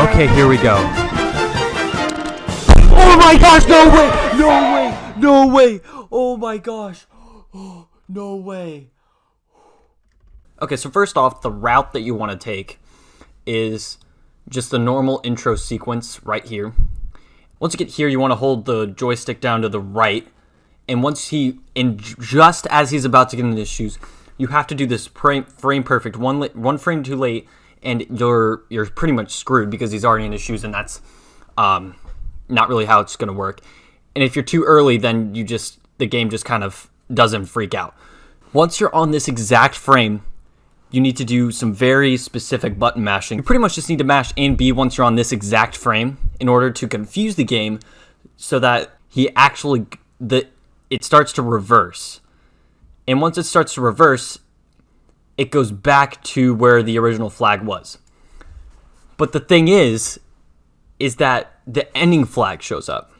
Okay, here we go. Oh my gosh, no way! No way! No way! Oh my gosh. Oh, no way. Okay, so first off, the route that you want to take is just the normal intro sequence right here. Once you get here, you want to hold the joystick down to the right. And just as he's about to get into his shoes, you have to do this frame perfect. One frame too late, and you're pretty much screwed because he's already in his shoes, and that's not really how it's going to work. And if you're too early, then the game just kind of doesn't freak out. Once you're on this exact frame, you need to do some very specific button mashing. You pretty much just need to mash A and B once you're on this exact frame in order to confuse the game so that it starts to reverse. And once it starts to reverse, it goes back to where the original flag was. But the thing is that the ending flag shows up.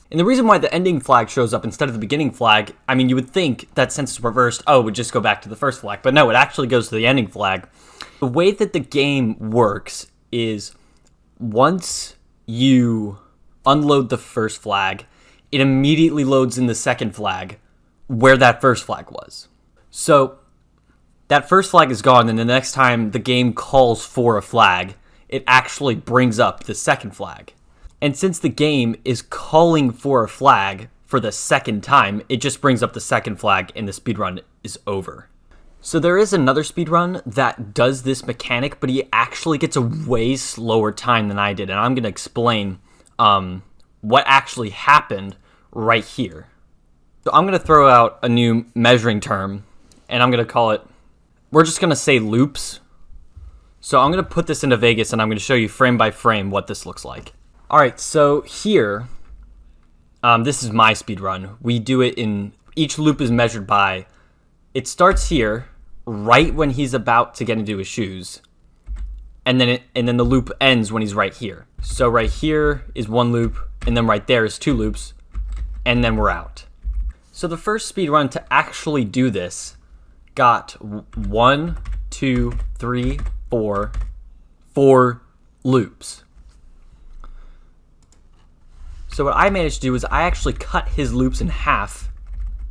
And the reason why the ending flag shows up instead of the beginning flag, I mean, you would think that since it's reversed, it would just go back to the first flag. But no, it actually goes to the ending flag. The way that the game works is once you unload the first flag, it immediately loads in the second flag where that first flag was. So that first flag is gone, and the next time the game calls for a flag, it actually brings up the second flag. And since the game is calling for a flag for the second time, it just brings up the second flag and the speedrun is over. So there is another speedrun that does this mechanic, but he actually gets a way slower time than I did. And I'm going to explain what actually happened right here. So I'm going to throw out a new measuring term, and I'm going to call it, we're just going to say loops. So I'm going to put this into Vegas, and I'm going to show you frame by frame what this looks like. All right, so here, this is my speed run. We do it in, each loop is measured by, it starts here, right when he's about to get into his shoes, and then the loop ends when he's right here. So right here is one loop, and then right there is two loops, and then we're out. So the first speed run to actually do this got 1, 2, 3, 4 loops. So what I managed to do is I actually cut his loops in half,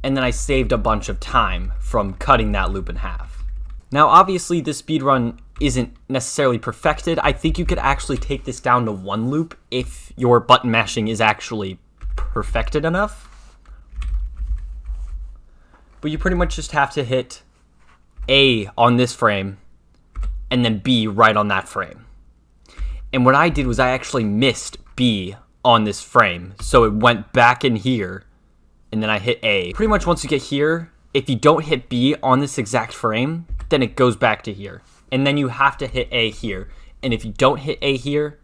and then I saved a bunch of time from cutting that loop in half. Now obviously this speedrun isn't necessarily perfected. I think you could actually take this down to one loop if your button mashing is actually perfected enough. But you pretty much just have to hit A on this frame and then B right on that frame. And what I did was I actually missed B on this frame, so it went back in here, and then I hit A. Pretty much once you get here, if you don't hit B on this exact frame, then it goes back to here. And then you have to hit A here. And if you don't hit A here,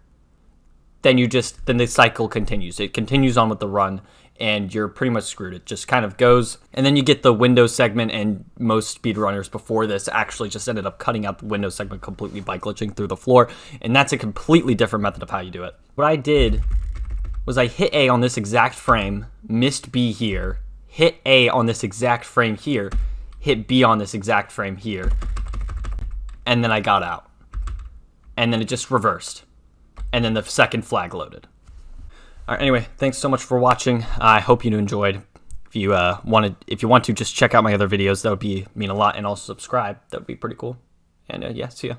then the cycle continues. It continues on with the run, and you're pretty much screwed. It just kind of goes, and then you get the window segment, and most speedrunners before this actually just ended up cutting out the window segment completely by glitching through the floor, and that's a completely different method of how you do it. What I did was I hit A on this exact frame, missed B here, hit A on this exact frame here, hit B on this exact frame here, and then I got out. And then it just reversed. And then the second flag loaded. All right, anyway, thanks so much for watching. I hope you enjoyed. If you want to, just check out my other videos. That would mean a lot. And also subscribe. That would be pretty cool. And yeah, see ya.